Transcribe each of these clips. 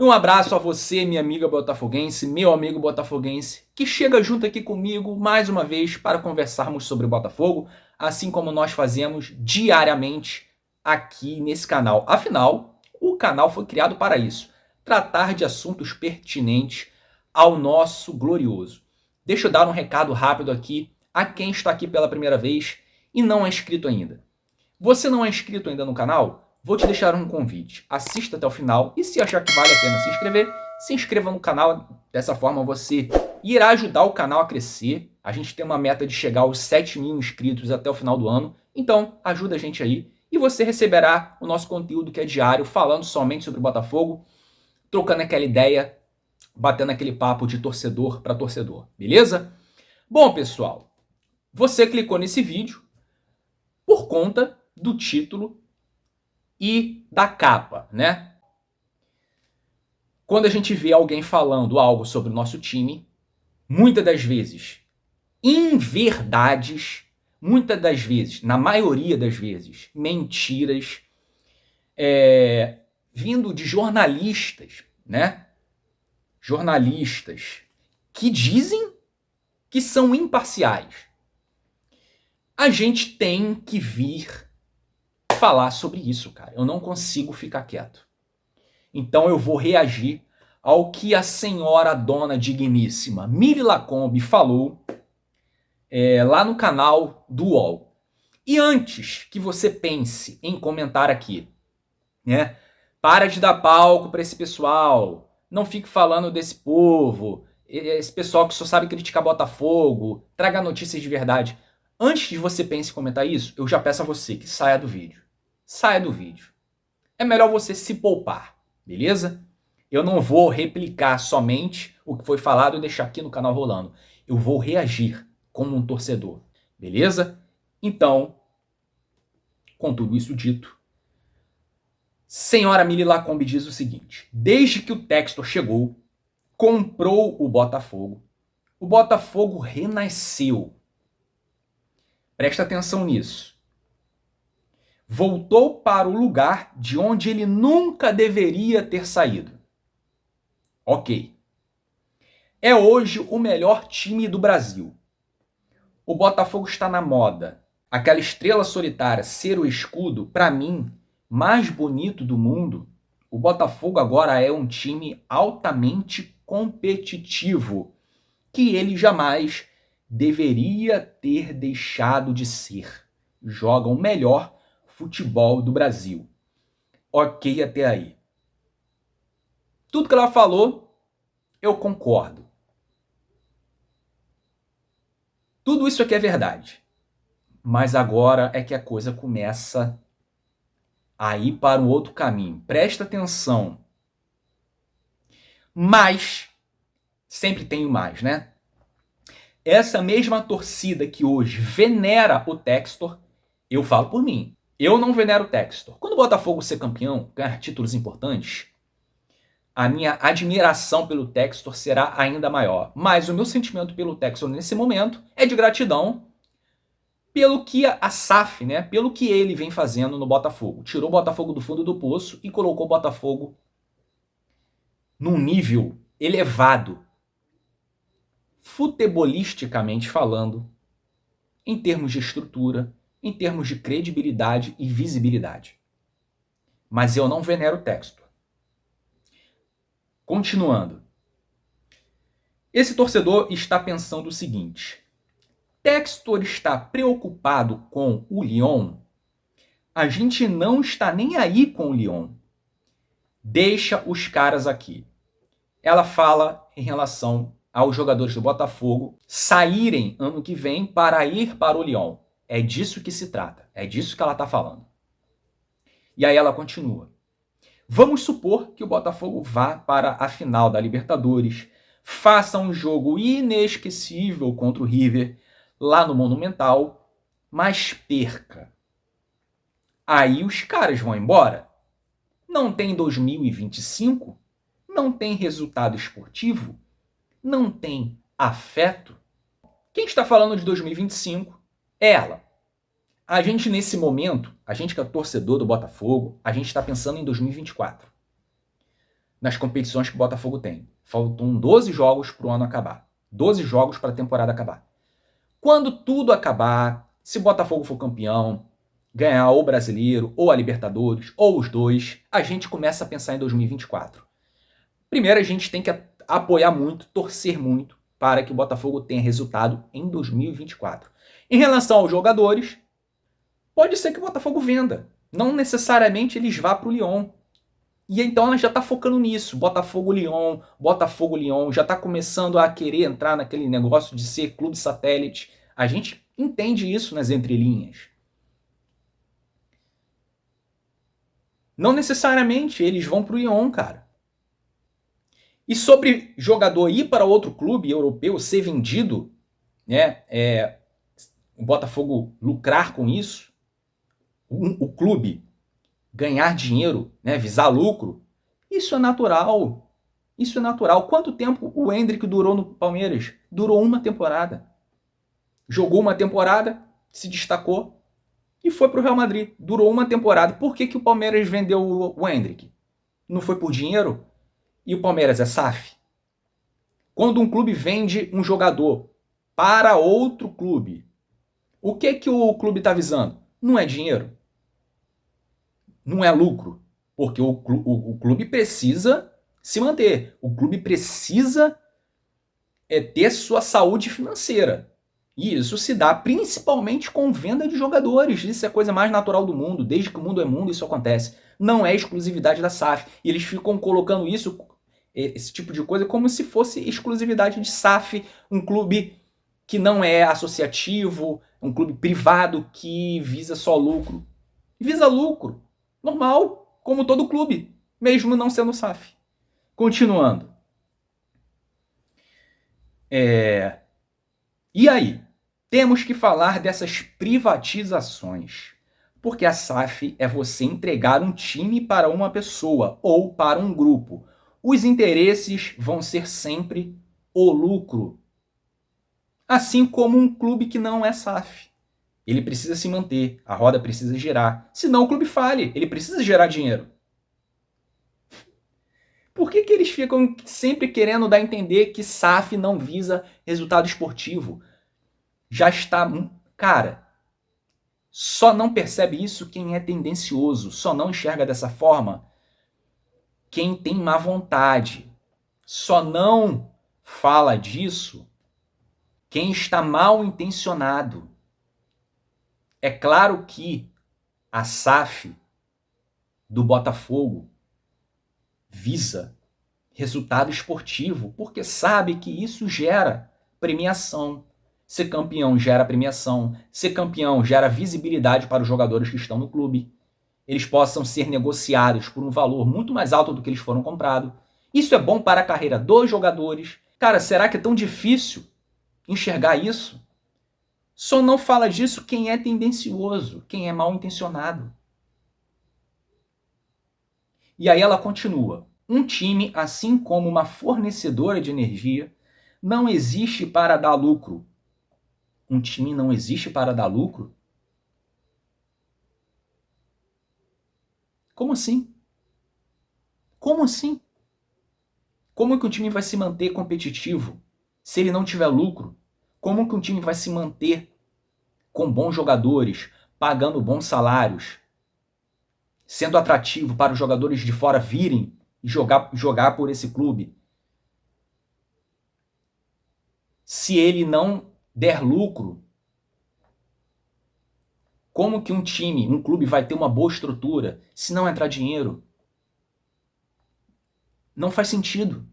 Um abraço a você, minha amiga botafoguense, meu amigo botafoguense, que chega junto aqui comigo mais uma vez para conversarmos sobre o Botafogo, assim como nós fazemos diariamente aqui nesse canal. Afinal, o canal foi criado para isso, tratar de assuntos pertinentes ao nosso glorioso. Deixa eu dar um recado rápido aqui a quem está aqui pela primeira vez e não é inscrito ainda. Você não é inscrito ainda no canal? Vou te deixar um convite. Assista até o final e se achar que vale a pena se inscreva no canal. Dessa forma você irá ajudar o canal a crescer. A gente tem uma meta de chegar aos 7.000 inscritos até o final do ano. Então ajuda a gente aí e você receberá o nosso conteúdo que é diário, falando somente sobre o Botafogo, trocando aquela ideia, batendo aquele papo de torcedor para torcedor, beleza? Bom, pessoal, você clicou nesse vídeo por conta do título e da capa, né? Quando a gente vê alguém falando algo sobre o nosso time, muitas das vezes, inverdades, muitas das vezes, na maioria das vezes, mentiras, vindo de jornalistas, né? Jornalistas que dizem que são imparciais. A gente tem que vir falar sobre isso, cara. Eu não consigo ficar quieto. Então eu vou reagir ao que a senhora dona digníssima Mili Lacombe falou lá no canal do UOL. E antes que você pense em comentar aqui, né? Para de dar palco para esse pessoal. Não fique falando desse povo. Esse pessoal que só sabe criticar Botafogo. Traga notícias de verdade. Antes de você pensar em comentar isso, eu já peço a você que saia do vídeo. Saia do vídeo. É melhor você se poupar, beleza? Eu não vou replicar somente o que foi falado e deixar aqui no canal rolando. Eu vou reagir como um torcedor, beleza? Então, com tudo isso dito, senhora Mili Lacombe diz o seguinte: desde que o Textor chegou, comprou o Botafogo renasceu. Presta atenção nisso. Voltou para o lugar de onde ele nunca deveria ter saído. Ok. É hoje o melhor time do Brasil. O Botafogo está na moda. Aquela estrela solitária ser o escudo, para mim, mais bonito do mundo. O Botafogo agora é um time altamente competitivo, que ele jamais deveria ter deixado de ser. Joga o melhor futebol do Brasil. Ok até aí. Tudo que ela falou, eu concordo. Tudo isso aqui é verdade. Mas agora é que a coisa começa a ir para um outro caminho. Presta atenção. Mas, sempre tem o mais, né? Essa mesma torcida que hoje venera o Textor, eu falo por mim. Eu não venero o Textor. Quando o Botafogo ser campeão, ganhar títulos importantes, a minha admiração pelo Textor será ainda maior. Mas o meu sentimento pelo Textor nesse momento é de gratidão pelo que a SAF, né, pelo que ele vem fazendo no Botafogo. Tirou o Botafogo do fundo do poço e colocou o Botafogo num nível elevado, futebolisticamente falando, em termos de estrutura, em termos de credibilidade e visibilidade. Mas eu não venero o Textor. Continuando. Esse torcedor está pensando o seguinte: Textor está preocupado com o Lyon? A gente não está nem aí com o Lyon. Deixa os caras aqui. Ela fala em relação aos jogadores do Botafogo saírem ano que vem para ir para o Lyon. É disso que se trata. É disso que ela está falando. E aí ela continua. Vamos supor que o Botafogo vá para a final da Libertadores, faça um jogo inesquecível contra o River lá no Monumental, mas perca. Aí os caras vão embora? Não tem 2025? Não tem resultado esportivo? Não tem afeto? Quem está falando de 2025 é ela. A gente, nesse momento, a gente que é torcedor do Botafogo, a gente está pensando em 2024. nas competições que o Botafogo tem. Faltam 12 jogos para o ano acabar. 12 jogos para a temporada acabar. Quando tudo acabar, se o Botafogo for campeão, ganhar ou o Brasileiro, ou a Libertadores, ou os dois, a gente começa a pensar em 2024. Primeiro, a gente tem que apoiar muito, torcer muito, para que o Botafogo tenha resultado em 2024. Em relação aos jogadores, pode ser que o Botafogo venda. Não necessariamente eles vá para o Lyon. E então ela já está focando nisso. Botafogo-Lyon, Botafogo-Lyon, já está começando a querer entrar naquele negócio de ser clube satélite. A gente entende isso nas entrelinhas. Não necessariamente eles vão para o Lyon, cara. E sobre jogador ir para outro clube europeu, ser vendido, né, o Botafogo lucrar com isso, o clube ganhar dinheiro, né, visar lucro, isso é natural. Isso é natural. Quanto tempo o Endrick durou no Palmeiras? Durou uma temporada. Jogou uma temporada, se destacou e foi para o Real Madrid. Durou uma temporada. Por que o Palmeiras vendeu o Endrick? Não foi por dinheiro? E o Palmeiras é SAF? Quando um clube vende um jogador para outro clube, o que o clube está visando? Não é dinheiro. Não é lucro. Porque o clube precisa se manter. O clube precisa ter sua saúde financeira. E isso se dá principalmente com venda de jogadores. Isso é a coisa mais natural do mundo. Desde que o mundo é mundo, isso acontece. Não é exclusividade da SAF. E eles ficam colocando isso, esse tipo de coisa, como se fosse exclusividade de SAF, um clube que não é associativo, um clube privado que visa só lucro. Visa lucro. Normal, como todo clube, mesmo não sendo SAF. Continuando. E aí? Temos que falar dessas privatizações. Porque a SAF é você entregar um time para uma pessoa ou para um grupo. Os interesses vão ser sempre o lucro. Assim como um clube que não é SAF. Ele precisa se manter, a roda precisa girar. Senão o clube fale, ele precisa gerar dinheiro. Por que eles ficam sempre querendo dar a entender que SAF não visa resultado esportivo? Já está... Cara, só não percebe isso quem é tendencioso, só não enxerga dessa forma quem tem má vontade. Só não fala disso quem está mal intencionado. É claro que a SAF do Botafogo visa resultado esportivo, porque sabe que isso gera premiação. Ser campeão gera premiação. Ser campeão gera visibilidade para os jogadores que estão no clube. Eles possam ser negociados por um valor muito mais alto do que eles foram comprados. Isso é bom para a carreira dos jogadores. Cara, será que é tão difícil enxergar isso? Só não fala disso quem é tendencioso, quem é mal intencionado. E aí ela continua. Um time, assim como uma fornecedora de energia, não existe para dar lucro. Um time não existe para dar lucro? Como assim? Como assim? Como que um time vai se manter competitivo se ele não tiver lucro? Como que um time vai se manter com bons jogadores, pagando bons salários, sendo atrativo para os jogadores de fora virem e jogar por esse clube? Se ele não der lucro, como que um time, um clube vai ter uma boa estrutura se não entrar dinheiro? Não faz sentido.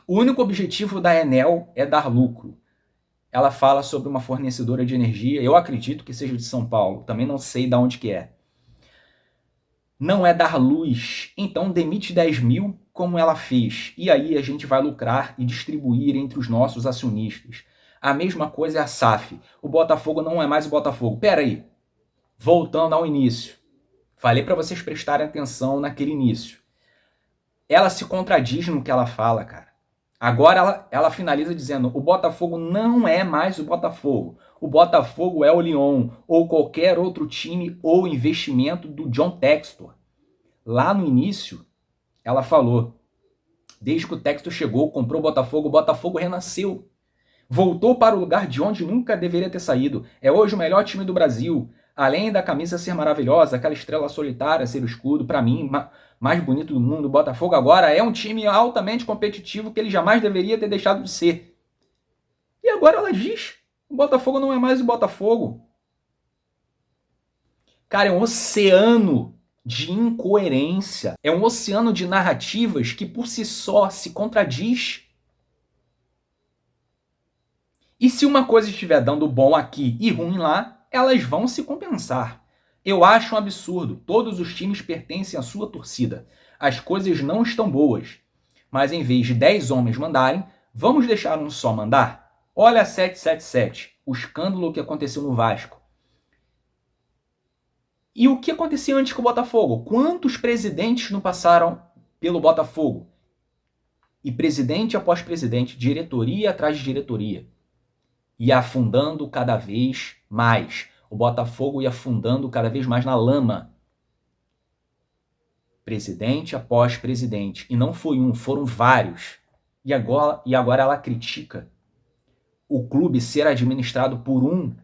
O único objetivo da Enel é dar lucro. Ela fala sobre uma fornecedora de energia, eu acredito que seja de São Paulo, também não sei de onde que é. Não é dar luz, então demite 10 mil como ela fez, e aí a gente vai lucrar e distribuir entre os nossos acionistas. A mesma coisa é a SAF. O Botafogo não é mais o Botafogo. Pera aí, voltando ao início. Falei para vocês prestarem atenção naquele início. Ela se contradiz no que ela fala, cara. Agora ela finaliza dizendo: o Botafogo não é mais o Botafogo. O Botafogo é o Lyon ou qualquer outro time ou investimento do John Textor. Lá no início, ela falou: desde que o Textor chegou, comprou o Botafogo renasceu. Voltou para o lugar de onde nunca deveria ter saído. É hoje o melhor time do Brasil. Além da camisa ser maravilhosa, aquela estrela solitária ser o escudo, para mim, mais bonito do mundo, o Botafogo agora é um time altamente competitivo que ele jamais deveria ter deixado de ser. E agora ela diz: o Botafogo não é mais o Botafogo. Cara, é um oceano de incoerência. É um oceano de narrativas que por si só se contradiz. E se uma coisa estiver dando bom aqui e ruim lá, elas vão se compensar. Eu acho um absurdo. Todos os times pertencem à sua torcida. As coisas não estão boas. Mas em vez de 10 homens mandarem, vamos deixar um só mandar? Olha a 777, o escândalo que aconteceu no Vasco. E o que acontecia antes com o Botafogo? Quantos presidentes não passaram pelo Botafogo? E presidente após presidente, diretoria atrás de diretoria. Ia afundando cada vez mais. O Botafogo ia afundando cada vez mais na lama. Presidente após presidente. E não foi um, foram vários. E agora ela critica o clube ser administrado por um.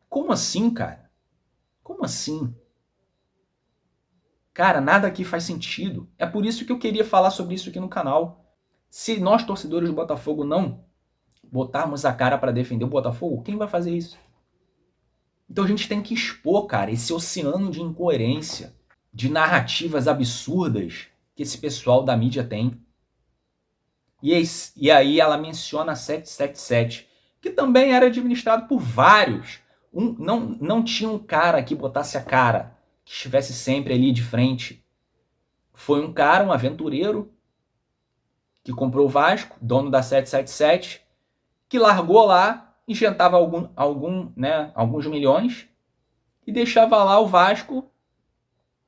Como assim, cara? Como assim? Cara, nada aqui faz sentido. É por isso que eu queria falar sobre isso aqui no canal. Se nós, torcedores do Botafogo, não botarmos a cara para defender o Botafogo, quem vai fazer isso? Então a gente tem que expor, cara, esse oceano de incoerência, de narrativas absurdas que esse pessoal da mídia tem. E aí ela menciona a 777, que também era administrado por vários. Não tinha um cara que botasse a cara, que estivesse sempre ali de frente. Foi um cara, um aventureiro, que comprou o Vasco, dono da 777, que largou lá, injetava alguns milhões e deixava lá o Vasco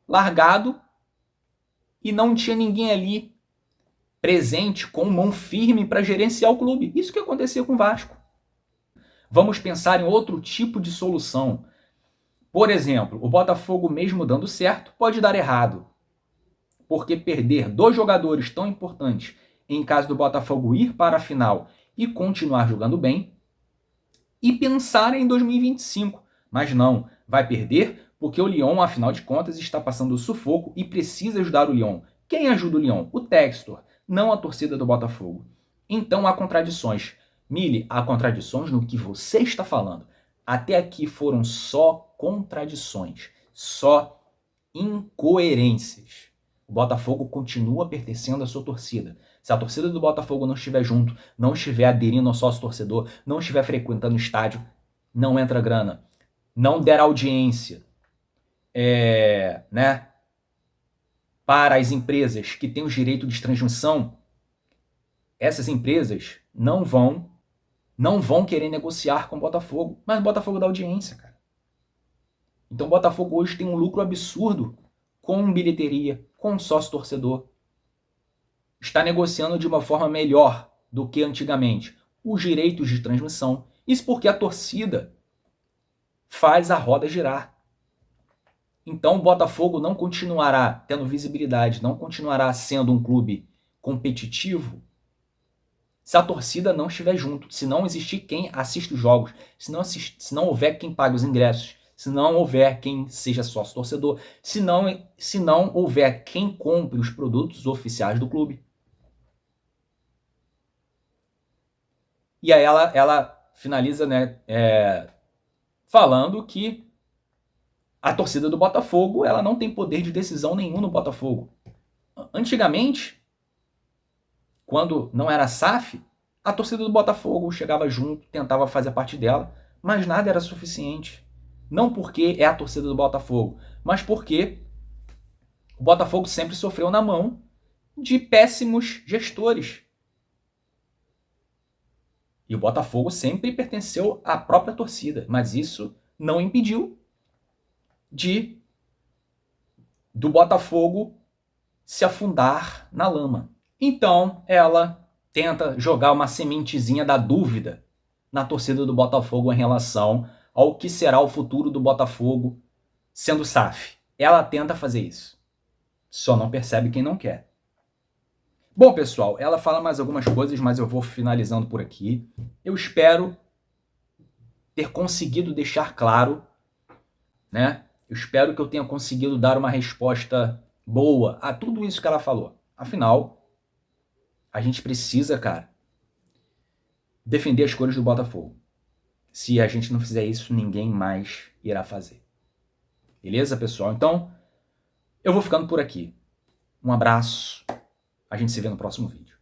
largado e não tinha ninguém ali presente com mão firme para gerenciar o clube. Isso que aconteceu com o Vasco. Vamos pensar em outro tipo de solução. Por exemplo, o Botafogo, mesmo dando certo, pode dar errado. Porque perder 2 jogadores tão importantes em caso do Botafogo ir para a final e continuar jogando bem, e pensar em 2025. Mas não, vai perder porque o Lyon, afinal de contas, está passando o sufoco e precisa ajudar o Lyon. Quem ajuda o Lyon? O Textor, não a torcida do Botafogo. Então há contradições. Mili, há contradições no que você está falando. Até aqui foram só contradições, só incoerências. O Botafogo continua pertencendo à sua torcida. Se a torcida do Botafogo não estiver junto, não estiver aderindo ao sócio-torcedor, não estiver frequentando o estádio, não entra grana. Não der audiência para as empresas que têm o direito de transmissão, essas empresas não vão querer negociar com o Botafogo. Mas o Botafogo dá audiência, cara. Então o Botafogo hoje tem um lucro absurdo com bilheteria, com sócio-torcedor. Está negociando de uma forma melhor do que antigamente os direitos de transmissão. Isso porque a torcida faz a roda girar. Então o Botafogo não continuará tendo visibilidade, não continuará sendo um clube competitivo se a torcida não estiver junto, se não existir quem assista os jogos, se não houver quem pague os ingressos, se não houver quem seja sócio-torcedor, se não houver quem compre os produtos oficiais do clube. E aí ela finaliza falando que a torcida do Botafogo ela não tem poder de decisão nenhum no Botafogo. Antigamente, quando não era SAF, a torcida do Botafogo chegava junto, tentava fazer parte dela, mas nada era suficiente. Não porque é a torcida do Botafogo, mas porque o Botafogo sempre sofreu na mão de péssimos gestores. E o Botafogo sempre pertenceu à própria torcida, mas isso não impediu do Botafogo se afundar na lama. Então, ela tenta jogar uma sementezinha da dúvida na torcida do Botafogo em relação ao que será o futuro do Botafogo sendo SAF. Ela tenta fazer isso. Só não percebe quem não quer. Bom, pessoal, ela fala mais algumas coisas, mas eu vou finalizando por aqui. Eu espero ter conseguido deixar claro, né? Eu espero que eu tenha conseguido dar uma resposta boa a tudo isso que ela falou. Afinal, a gente precisa, cara, defender as cores do Botafogo. Se a gente não fizer isso, ninguém mais irá fazer. Beleza, pessoal? Então, eu vou ficando por aqui. Um abraço. A gente se vê no próximo vídeo.